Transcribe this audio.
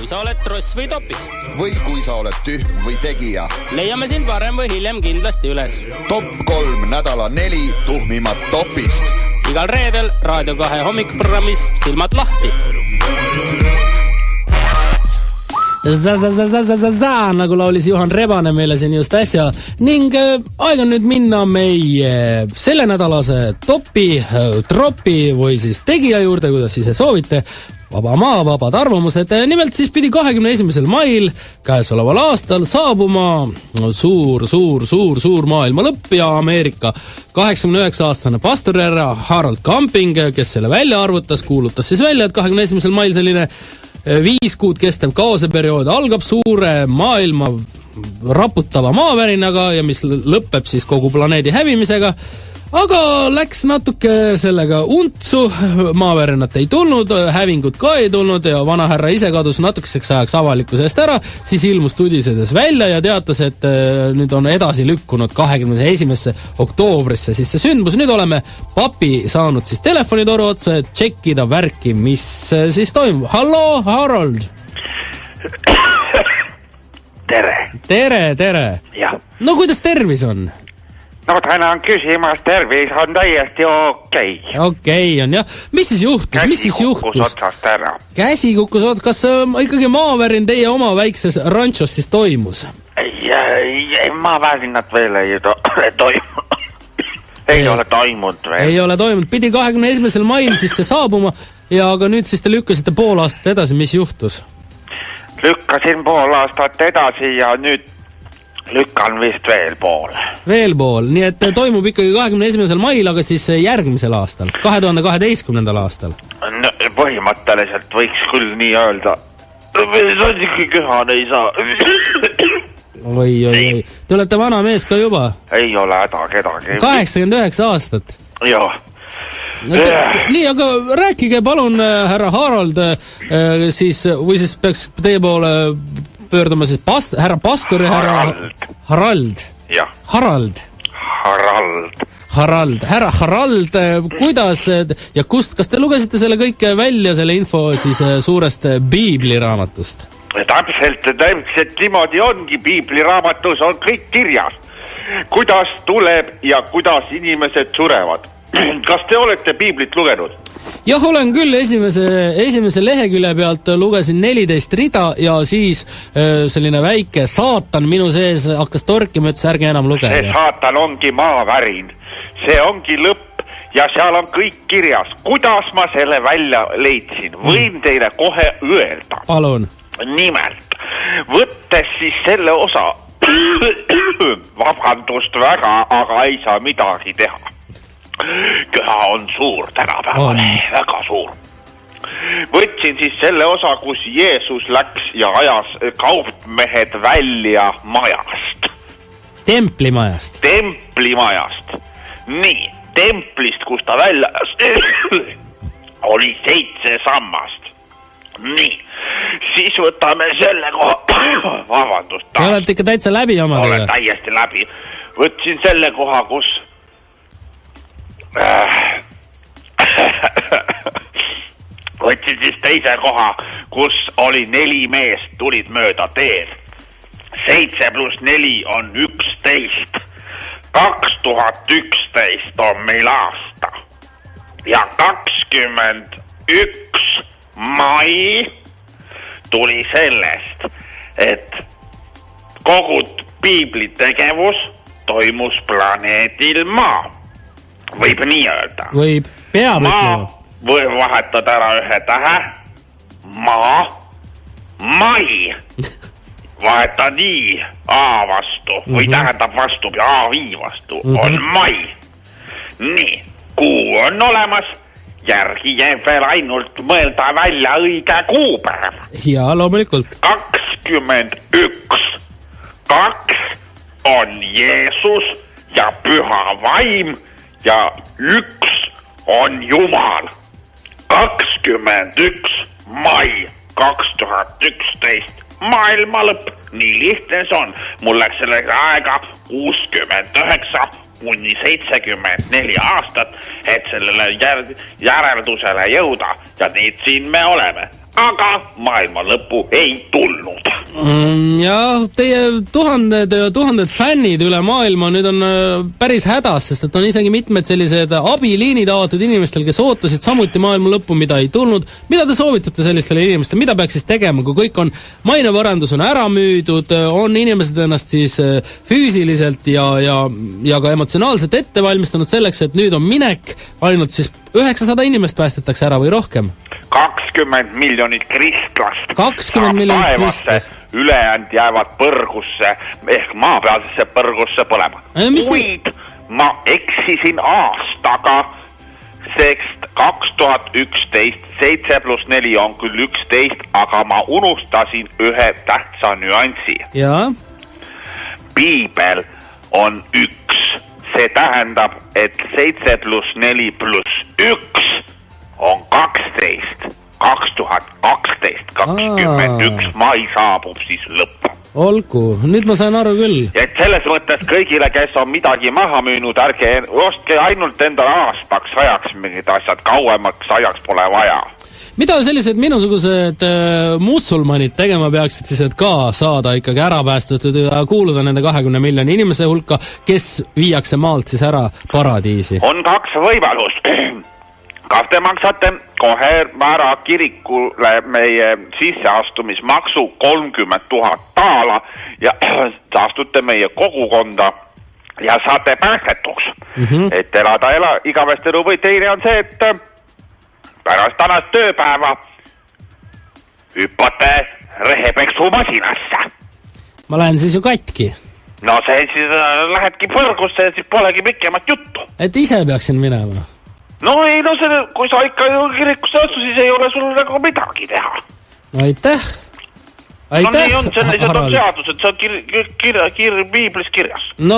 sa oled tross või topis. Või kui sa oled tühm või tegija. Leiame sind varem või hiljem kindlasti üles. Top 3 nädala 4 tuhmimat topist. Igal reedel Raadio 2 hommikuprogrammis Silmad lahti. Nagu laulis Juhan Rebane meile siin just äsja ning aeg on nüüd minna meie selle nädalase topi, tropi või siis tegija juurde, kuidas siis soovite. Vaba maa, vabad arvamused. Nimelt siis pidi 21. mail käesoleval aastal saabuma suur maailma lõpp ja Ameerika 89-aastane pastorjärra Harold Camping, kes selle välja arvutas, kuulutas siis välja, et 21. mail selline 5 kuud kestev kaoseperiood algab suure maailma raputava maavärinaga ja mis lõpeb siis kogu planeedi hävimisega. Aga läks natuke sellega untsu, maavärinat ei tulnud, hävingut ka ei tulnud ja vanahärra ise kadus natukeseks ajaks avalikkusest ära, siis ilmus tudisedes välja ja teatas, et nüüd on edasi lükkunud 21. oktoobrisse siis see sündmus. Nüüd oleme papi saanud siis telefonitoru otsa, et tšekkida värki, mis siis toimub. Hallo, Harold! Tere! Ja. No kuidas tervis on? No tänan küsimast, tervis on täiesti okei. Okei on jah. Mis siis juhtus? Käsi kukkus otsast ära. Käsi kukkus otsast. Kas ikkagi maavärin teie oma väikses ranchos siis toimus? Ei maavärinat veel ei toimunud. Ei ole toimunud veel. Ei ole toimunud. Pidi 21. mail siis see saabuma ja aga nüüd siis te lükkasite pool aastat edasi. Mis juhtus? Lükkasin pool aastat edasi ja nüüd lükkan vist veel pool. Veel pool, nii et toimub ikkagi 21. mail, aga siis järgmisel aastal, 2012. aastal. No, põhimõtteliselt võiks küll nii öelda. Köhane ei saa. Oi. Te olete vana mees ka juba? Ei ole häda kedagi. 89 aastat. Jah. Nii, aga rääkige palun, härra Harold, siis, või siis peaks teie poole pöörduma siis härra pastor ja härra Harald. Jah. Harald. Härra Harald, kuidas ja kust, kas te lugesite selle kõike välja, selle info siis suurest Biibliraamatust? Täpselt niimoodi ongi, Biibliraamatus on kõik kirjas. Kuidas tuleb ja kuidas inimesed surevad. Kas te olete Biiblit lugenud? Jah, olen küll esimese lehekülje pealt lugesin 14 rida ja siis selline väike saatan minu sees hakkas torkima, et ärge enam lugeda. See saatan ongi maavärin. See ongi lõpp ja seal on kõik kirjas. Kuidas ma selle välja leidsin? Võin teile kohe öelda. Palun. Nimelt, võttes siis selle osa vabandust väga, aga ei saa midagi teha. Köha on suur tänapäeval, väga suur. Võtsin siis selle osa, kus Jeesus läks ja ajas kaupmehed välja majast. Templimajast. Nii, templist, kus ta välja oli 7 sammast. Nii, siis võtame selle koha, vabandust. Te olete ikka täitsa läbi omadega. Olen täiesti läbi. Võtsin selle koha, kus võtsin siis teise koha, kus oli 4 meest, tulid mööda teed. 7 + 4 on 11. 2011 on meil aasta. Ja 21 mai tuli sellest, et kogu Piibli tegevus toimus planeedil Maa. Võib nii öelda. Võib, peab ütlema. Võib vahetada ära ühe tähe. Maa, mai. Vaheta nii A vastu või tähendab vastu A vii vastu on mai. Nii, kuu on olemas. Järgi jääb veel ainult mõelda välja õige kuupäev. Ja, loomulikult. 21. 2 on Jeesus ja püha vaim. Ja 1 on Jumal. 21 mai 2011 maailma lõpp. Nii lihtne see on. Mul läks sellega aega 69 kuni 74 aastat, et sellele järeldusele jõuda. Ja nüüd siin me oleme. aga maailma lõppu ei tulnud. Jah, teie tuhanded fännid üle maailma nüüd on päris hädas, sest et on isegi mitmed sellised abiliinid avatud inimestel, kes ootasid samuti maailma lõppu, mida ei tulnud. Mida te soovitate sellistele inimestele? Mida peaks siis tegema, kui kõik on, mainevarandus on ära müüdud, on inimesed ennast siis füüsiliselt ja ka emotsionaalselt ette valmistanud selleks, et nüüd on minek, ainult siis 900 inimest päästetakse ära või rohkem? 20 miljonit kristlast. 20 miljonit kristlast. Ülejäänud jäävad põrgusse ehk maapealsesse põrgusse põlema. Kuid ma eksisin aastaga, sest 2011 7+4 on küll 11, aga ma unustasin ühe tähtsa nüansi. Jaa. Piibel on 1. See tähendab, et 7+4 + 1 on 12. 2012, 21 mai saabub siis lõpp. Olgu, nüüd ma sain aru küll. Et selles mõttes kõigile, kes on midagi maha müünud, ärge ostke ainult endale aastaks ajaks mingid asjad, kauemaks ajaks pole vaja. Mida sellised minusugused musulmanid tegema peaksid siis, et ka saada ikkagi ära päästutud ja kuuluda nende 20 miljoni inimese hulka, kes viiakse maalt siis ära paradiisi? On 2 võimalust. Kas te maksate kohe ära kirikule meie sisseastumismaksu 30 000 taala ja astute meie kogukonda ja saate päästetuks. Et elada igavest elu või teine on see, et pärast tänast tööpäeva hüppate rehepeksumasinasse. Ma lähen siis ju katki. No see siis lähedki põrgusse ja siis polegi pikemat juttu. Et ise peaksin minema? No ei, no see, kui sa ikka kirikusse astu, siis ei ole sul nagu midagi teha. No aitäh. No nii on, sellised on seadused, see on piiblis kirjas. No